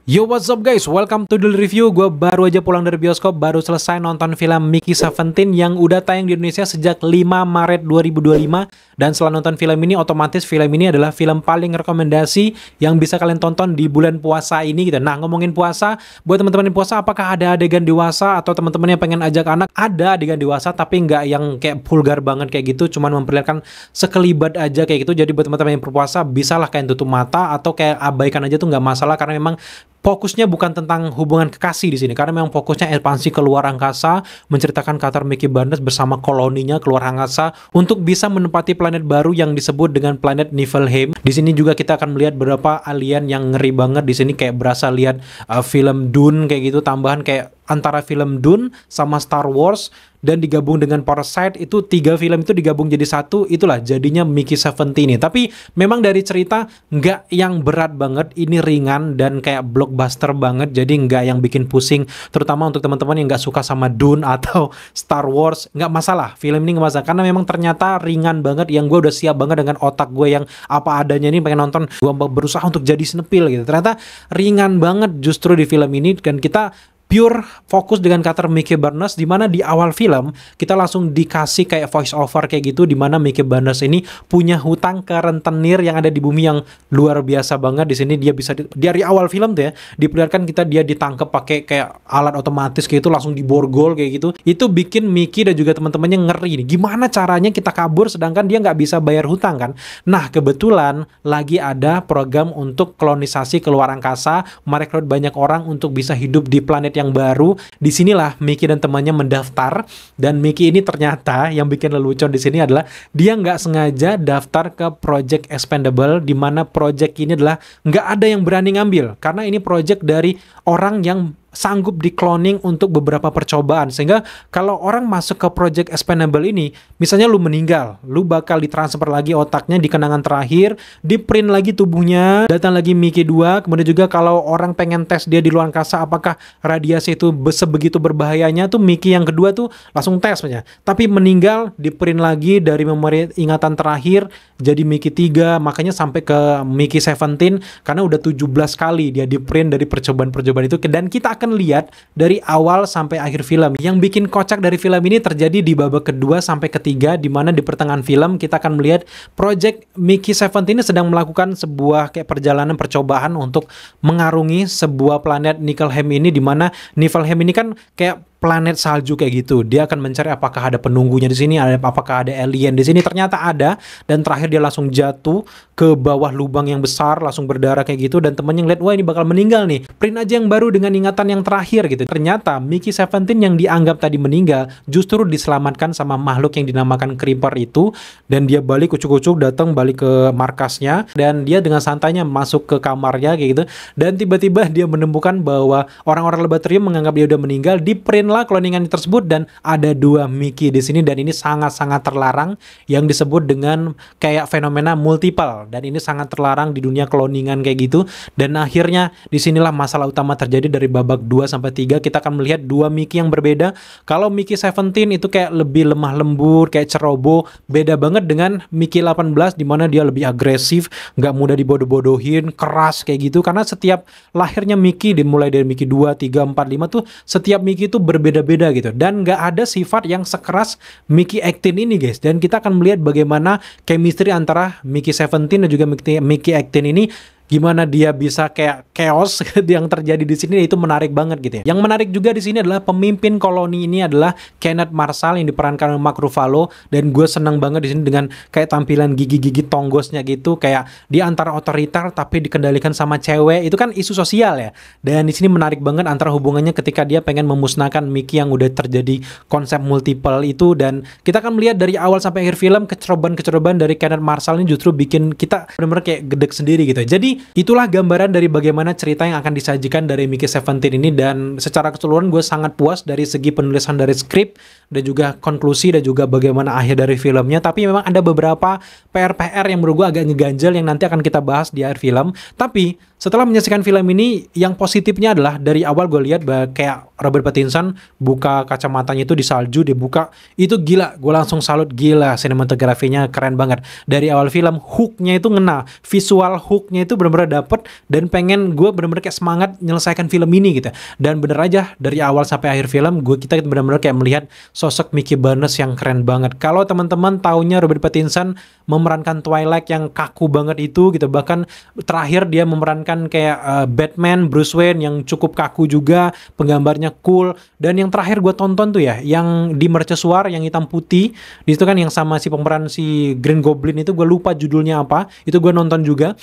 Yo, what's up guys, welcome to Daily Review. Gue baru aja pulang dari bioskop, baru selesai nonton film Mickey 17 yang udah tayang di Indonesia sejak 5 Maret 2025. Dan setelah nonton film ini, otomatis film ini adalah film paling rekomendasi yang bisa kalian tonton di bulan puasa ini gitu. Nah, ngomongin puasa, buat teman-teman yang puasa, apakah ada adegan dewasa atau teman-teman yang pengen ajak anak? Ada adegan dewasa, tapi nggak yang kayak vulgar banget kayak gitu, cuman memperlihatkan sekelibat aja kayak gitu. Jadi buat teman-teman yang berpuasa, bisalah kalian tutup mata atau kayak abaikan aja tuh nggak masalah, karena memang fokusnya bukan tentang hubungan kekasih di sini, karena memang fokusnya ekspansi keluar angkasa, menceritakan karakter Mickey Barnes bersama koloninya keluar angkasa untuk bisa menempati planet baru yang disebut dengan planet Niflheim. Di sini juga kita akan melihat beberapa alien yang ngeri banget. Di sini kayak berasa lihat film Dune kayak gitu, tambahan kayak antara film Dune sama Star Wars dan digabung dengan Parasite, itu tiga film itu digabung jadi satu, itulah jadinya Mickey 17 ini. Tapi memang dari cerita nggak yang berat banget, ini ringan dan kayak blockbuster banget, jadi nggak yang bikin pusing, terutama untuk teman-teman yang nggak suka sama Dune atau Star Wars. Nggak masalah, film ini nggak masalah, karena memang ternyata ringan banget, yang gue udah siap banget dengan otak gue yang apa adanya ini pengen nonton, gue berusaha untuk jadi snepil gitu, ternyata ringan banget justru di film ini. Dan kita pure fokus dengan karakter Mickey Barnes, di mana di awal film kita langsung dikasih kayak voice over kayak gitu, di mana Mickey Barnes ini punya hutang ke rentenir yang ada di bumi yang luar biasa banget. Di sini dia bisa dari awal film tuh ya diperlihatkan dia ditangkap pakai kayak alat otomatis kayak itu, langsung diborgol kayak gitu. Itu bikin Mickey dan juga teman-temannya ngeri nih, gimana caranya kita kabur sedangkan dia nggak bisa bayar hutang kan. Nah, kebetulan lagi ada program untuk kolonisasi keluar angkasa, merekrut banyak orang untuk bisa hidup di planet yang baru. Disinilah Mickey dan temannya mendaftar, dan Mickey ini ternyata yang bikin lelucon di sini adalah dia nggak sengaja daftar ke Project Expendable, di mana project ini adalah nggak ada yang berani ngambil karena ini project dari orang yang sanggup di cloning untuk beberapa percobaan. Sehingga kalau orang masuk ke Project Expendable ini, misalnya lu meninggal, lu bakal ditransfer lagi otaknya di kenangan terakhir, di print lagi tubuhnya, datang lagi Mickey 2. Kemudian juga kalau orang pengen tes dia di luar angkasa apakah radiasi itu sebegitu berbahayanya, tuh Mickey yang kedua tuh langsung tes aja. Tapi meninggal, di print lagi dari memori ingatan terakhir jadi Mickey 3, makanya sampai ke Mickey 17 karena udah 17 kali dia di print dari percobaan-percobaan itu. Dan kita akan lihat dari awal sampai akhir film. Yang bikin kocak dari film ini terjadi di babak kedua sampai ketiga, di mana di pertengahan film kita akan melihat Project Mickey 17 ini sedang melakukan sebuah kayak perjalanan percobaan untuk mengarungi sebuah planet Niflheim ini, di mana Niflheim ini kan kayak planet salju kayak gitu. Dia akan mencari apakah ada penunggunya di sini, apakah ada alien di sini. Ternyata ada, dan terakhir dia langsung jatuh ke bawah lubang yang besar, langsung berdarah kayak gitu, dan temennya ngeliat, wah ini bakal meninggal nih, print aja yang baru dengan ingatan yang terakhir gitu. Ternyata Mickey 17 yang dianggap tadi meninggal justru diselamatkan sama makhluk yang dinamakan Creeper itu, dan dia balik ucuk-ucuk datang balik ke markasnya, dan dia dengan santainya masuk ke kamarnya kayak gitu, dan tiba-tiba dia menemukan bahwa orang-orang laboratorium menganggap dia udah meninggal, di print lah cloningan tersebut, dan ada dua Mickey di sini, dan ini sangat-sangat terlarang yang disebut dengan kayak fenomena multiple, dan ini sangat terlarang di dunia cloningan kayak gitu. Dan akhirnya disinilah masalah utama terjadi. Dari babak 2 sampai 3 kita akan melihat dua Mickey yang berbeda. Kalau Mickey 17 itu kayak lebih lemah lembut, kayak ceroboh, beda banget dengan Mickey 18 di mana dia lebih agresif, nggak mudah dibodoh-bodohin, keras kayak gitu. Karena setiap lahirnya Mickey, dimulai dari Mickey 2, 3, 4, 5 tuh setiap Mickey itu berbeda-beda gitu, dan nggak ada sifat yang sekeras Mickey 18 ini guys. Dan kita akan melihat bagaimana chemistry antara Mickey 17 dan juga Mickey 18 ini, gimana dia bisa kayak chaos yang terjadi di sini. Itu menarik banget gitu ya. Yang menarik juga di sini adalah pemimpin koloni ini adalah Kenneth Marshall yang diperankan oleh Mark Ruffalo, dan gue seneng banget di sini dengan kayak tampilan gigi-gigi tonggosnya gitu, kayak dia antara otoriter tapi dikendalikan sama cewek. Itu kan isu sosial ya. Dan di sini menarik banget antara hubungannya ketika dia pengen memusnahkan Mickey yang udah terjadi konsep multiple itu. Dan kita akan melihat dari awal sampai akhir film kecerobohan-kecerobohan dari Kenneth Marshall ini justru bikin kita benar-benar kayak gedek sendiri gitu. Jadi itulah gambaran dari bagaimana cerita yang akan disajikan dari Mickey 17 ini, dan secara keseluruhan gue sangat puas dari segi penulisan dari skrip dan juga konklusi dan juga bagaimana akhir dari filmnya. Tapi memang ada beberapa PR-PR yang menurut gue agak ngeganjel yang nanti akan kita bahas di akhir film. Tapi setelah menyaksikan film ini, yang positifnya adalah dari awal gue lihat kayak Robert Pattinson buka kacamatanya itu di salju, dibuka, itu gila, gue langsung salut, gila sinematografinya keren banget. Dari awal film hooknya itu ngena, visual hooknya itu bener-bener dapet dan pengen gue bener-bener kayak semangat menyelesaikan film ini gitu. Dan bener aja dari awal sampai akhir film kita bener-bener kayak melihat sosok Mickey Barnes yang keren banget. Kalau teman-teman taunya Robert Pattinson memerankan Twilight yang kaku banget itu gitu, bahkan terakhir dia memerankan kayak Batman Bruce Wayne yang cukup kaku juga, penggambarnya cool. Dan yang terakhir gue tonton tuh ya yang di Mercusuar yang hitam putih di situ kan, yang sama si pemeran si Green Goblin itu, gue lupa judulnya apa, itu gue nonton juga.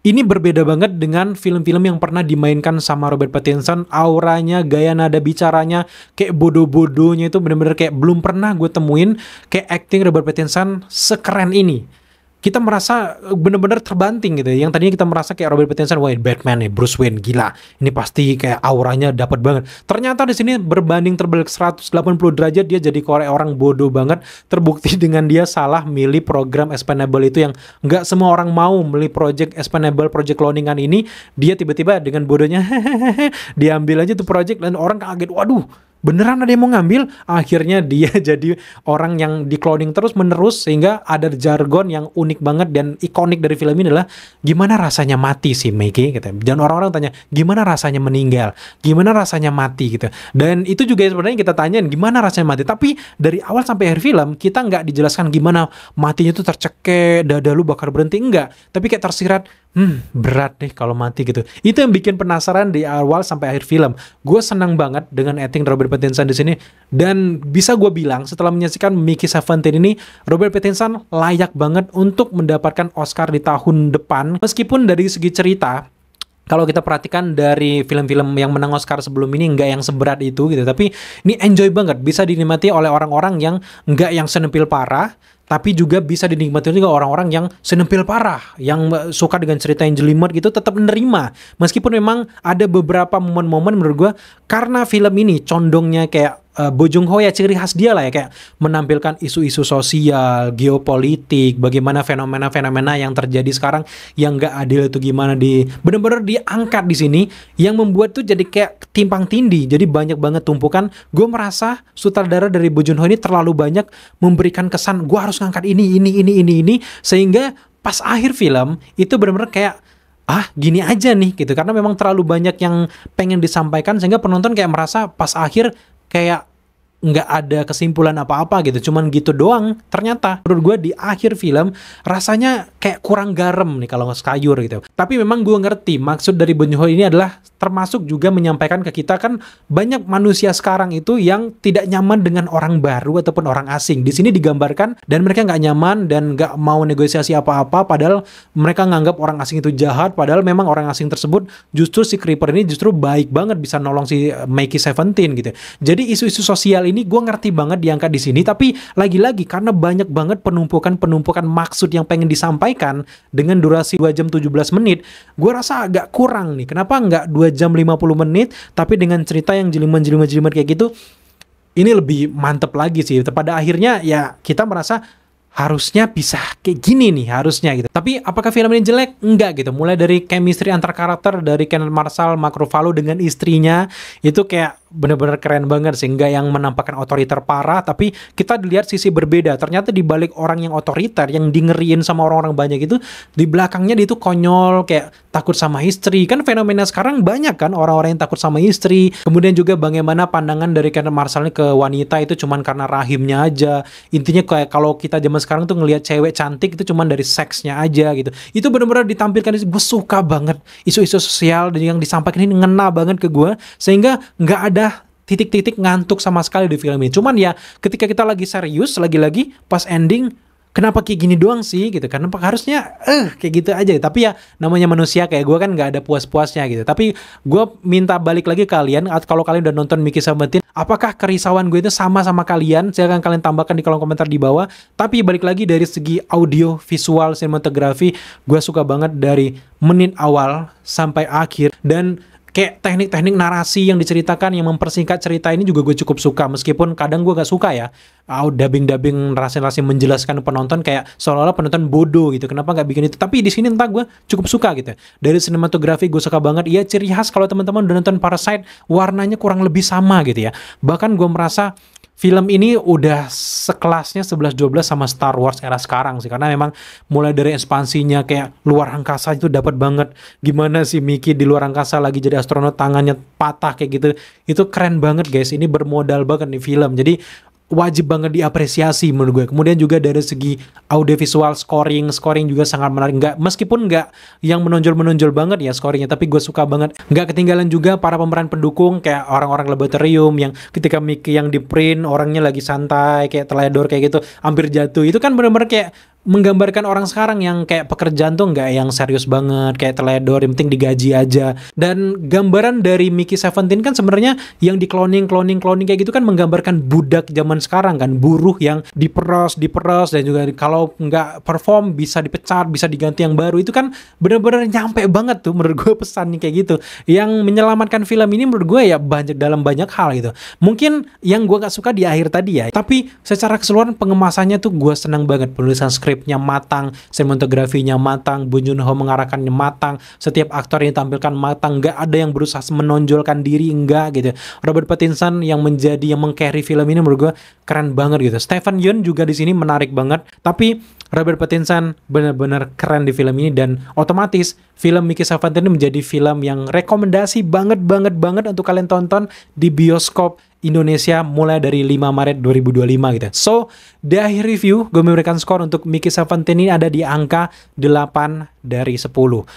Ini berbeda banget dengan film-film yang pernah dimainkan sama Robert Pattinson. Auranya, gaya nada bicaranya, kayak bodoh-bodohnya itu bener-bener kayak belum pernah gue temuin kayak acting Robert Pattinson sekeren ini. Kita merasa bener-bener terbanting gitu. Yang tadinya kita merasa kayak Robert Pattinson, wah Batman nih, Bruce Wayne, gila. Ini pasti kayak auranya dapat banget. Ternyata di sini berbanding terbalik 180 derajat, dia jadi kayak orang bodoh banget. Terbukti dengan dia salah milih program expendable itu yang nggak semua orang mau milih project expendable, project cloningan ini. Dia tiba-tiba dengan bodohnya diambil aja tuh project dan orang kaget, waduh, beneran ada yang mau ngambil. Akhirnya dia jadi orang yang di-cloning terus menerus, sehingga ada jargon yang unik banget dan ikonik dari film ini adalah gimana rasanya mati sih Mickey gitu. Dan orang-orang tanya gimana rasanya meninggal, gimana rasanya mati gitu. Dan itu juga sebenarnya kita tanyain gimana rasanya mati, tapi dari awal sampai akhir film kita nggak dijelaskan gimana matinya tuh tercekek, dada lu bakal berhenti, enggak, tapi kayak tersirat, berat deh kalau mati gitu. Itu yang bikin penasaran di awal sampai akhir film. Gue senang banget dengan acting Robert Pattinson di sini, dan bisa gue bilang setelah menyaksikan Mickey 17 ini, Robert Pattinson layak banget untuk mendapatkan Oscar di tahun depan. Meskipun dari segi cerita, kalau kita perhatikan dari film-film yang menang Oscar sebelum ini nggak yang seberat itu gitu, tapi ini enjoy banget, bisa dinikmati oleh orang-orang yang nggak yang senepil parah, tapi juga bisa dinikmati juga orang-orang yang senempil parah, yang suka dengan cerita yang jelimet gitu, tetap menerima. Meskipun memang ada beberapa momen-momen menurut gue, karena film ini condongnya kayak Bong Joon-ho ya, ciri khas dia lah ya, kayak menampilkan isu-isu sosial, geopolitik, bagaimana fenomena-fenomena yang terjadi sekarang yang gak adil itu gimana bener-bener diangkat di sini, yang membuat tuh jadi kayak timpang tindih, jadi banyak banget tumpukan. Gue merasa sutradara dari Bong Joon-ho ini terlalu banyak memberikan kesan gue harus ngangkat ini, sehingga pas akhir film itu bener-bener kayak gini aja nih gitu, karena memang terlalu banyak yang pengen disampaikan, sehingga penonton kayak merasa pas akhir kayak nggak ada kesimpulan apa-apa gitu, cuman gitu doang. Ternyata menurut gue di akhir film rasanya kayak kurang garam nih kalau sayur gitu. Tapi memang gue ngerti maksud dari Bong Joon-ho ini adalah termasuk juga menyampaikan ke kita kan, banyak manusia sekarang itu yang tidak nyaman dengan orang baru ataupun orang asing. Di sini digambarkan dan mereka nggak nyaman dan nggak mau negosiasi apa-apa, padahal mereka nganggap orang asing itu jahat, padahal memang orang asing tersebut justru si Creeper ini justru baik banget, bisa nolong si Mickey 17 gitu. Jadi isu-isu sosial ini gue ngerti banget diangkat di sini, tapi lagi-lagi karena banyak banget penumpukan maksud yang pengen disampaikan dengan durasi 2 jam 17 menit, gue rasa agak kurang nih. Kenapa nggak 2 jam 50 menit, tapi dengan cerita yang jelimet kayak gitu, ini lebih mantep lagi sih. Pada akhirnya ya kita merasa harusnya bisa kayak gini nih harusnya gitu. Tapi apakah film ini jelek? Enggak gitu. Mulai dari chemistry antar karakter dari Kenneth Marshall, Mark Ruffalo dengan istrinya itu kayak bener-bener keren banget, sehingga yang menampakkan otoriter parah, tapi kita dilihat sisi berbeda. Ternyata di balik orang yang otoriter, yang dingeriin sama orang-orang banyak itu, di belakangnya dia itu konyol, kayak takut sama istri. Kan fenomena sekarang banyak kan orang-orang yang takut sama istri. Kemudian juga bagaimana pandangan dari Kenneth Marshall ke wanita itu cuman karena rahimnya aja. Intinya kayak kalau kita zaman sekarang tuh ngelihat cewek cantik itu cuman dari seksnya aja gitu. Itu bener-bener ditampilkan. Gue suka banget isu-isu sosial dan yang disampaikan ini ngena banget ke gue, sehingga nggak ada titik-titik ngantuk sama sekali di film ini. Cuman ya ketika kita lagi serius, lagi-lagi pas ending, kenapa kayak gini doang sih gitu, karena harusnya kayak gitu aja. Tapi ya namanya manusia kayak gue kan nggak ada puas-puasnya gitu. Tapi gue minta balik lagi ke kalian, kalau kalian udah nonton Mickey 17, apakah kerisauan gue itu sama kalian? Silahkan kalian tambahkan di kolom komentar di bawah. Tapi balik lagi dari segi audio, visual, sinematografi, gue suka banget dari menit awal sampai akhir. Dan kayak teknik-teknik narasi yang diceritakan, yang mempersingkat cerita ini juga gue cukup suka. Meskipun kadang gue gak suka ya, dubbing-dubbing narasi-narasi menjelaskan penonton kayak seolah-olah penonton bodoh gitu. Kenapa gak bikin itu? Tapi di sini entah gue cukup suka gitu. Dari sinematografi gue suka banget. Ya ciri khas kalau teman-teman udah nonton Parasite, warnanya kurang lebih sama gitu ya. Bahkan gue merasa film ini udah sekelasnya 11-12 sama Star Wars era sekarang sih, karena memang mulai dari ekspansinya kayak luar angkasa itu dapat banget gimana sih Mickey di luar angkasa lagi jadi astronot tangannya patah kayak gitu. Itu keren banget guys, ini bermodal banget nih film. Jadi wajib banget diapresiasi menurut gue. Kemudian juga dari segi audiovisual scoring juga sangat menarik. Meskipun nggak yang menonjol banget ya scoringnya, tapi gue suka banget. Nggak ketinggalan juga para pemeran pendukung kayak orang-orang laboratorium yang ketika Mickey yang di print orangnya lagi santai kayak teledor kayak gitu, hampir jatuh. Itu kan bener-bener kayak menggambarkan orang sekarang yang kayak pekerjaan tuh nggak yang serius banget, kayak teledor, yang penting digaji aja. Dan gambaran dari Mickey 17 kan sebenarnya yang di cloning kayak gitu kan menggambarkan budak zaman sekarang kan, buruh yang diperas dan juga kalau nggak perform bisa dipecat, bisa diganti yang baru. Itu kan bener-bener nyampe banget tuh menurut gue pesan kayak gitu. Yang menyelamatkan film ini menurut gue ya dalam banyak hal gitu. Mungkin yang gue nggak suka di akhir tadi ya, tapi secara keseluruhan pengemasannya tuh gue senang banget. Penulisan skripnya matang, sinematografinya matang, Bong Joon-ho mengarahkannya matang, setiap aktor yang ditampilkan matang, nggak ada yang berusaha menonjolkan diri, enggak gitu. Robert Pattinson yang meng-carry film ini menurut gue keren banget gitu. Stephen Yeun juga di sini menarik banget, tapi Robert Pattinson benar-benar keren di film ini, dan otomatis film Mickey 17 ini menjadi film yang rekomendasi banget untuk kalian tonton di bioskop Indonesia mulai dari 5 Maret 2025 gitu. So, di akhir review, gue memberikan skor untuk Mickey 17 ini ada di angka 8 dari 10.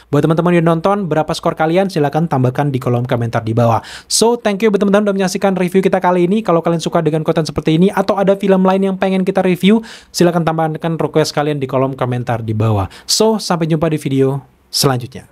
Buat teman-teman yang nonton, berapa skor kalian? Silahkan tambahkan di kolom komentar di bawah. So, thank you buat teman-teman udah menyaksikan review kita kali ini. Kalau kalian suka dengan konten seperti ini, atau ada film lain yang pengen kita review, silahkan tambahkan request kalian di kolom komentar di bawah. So, sampai jumpa di video selanjutnya.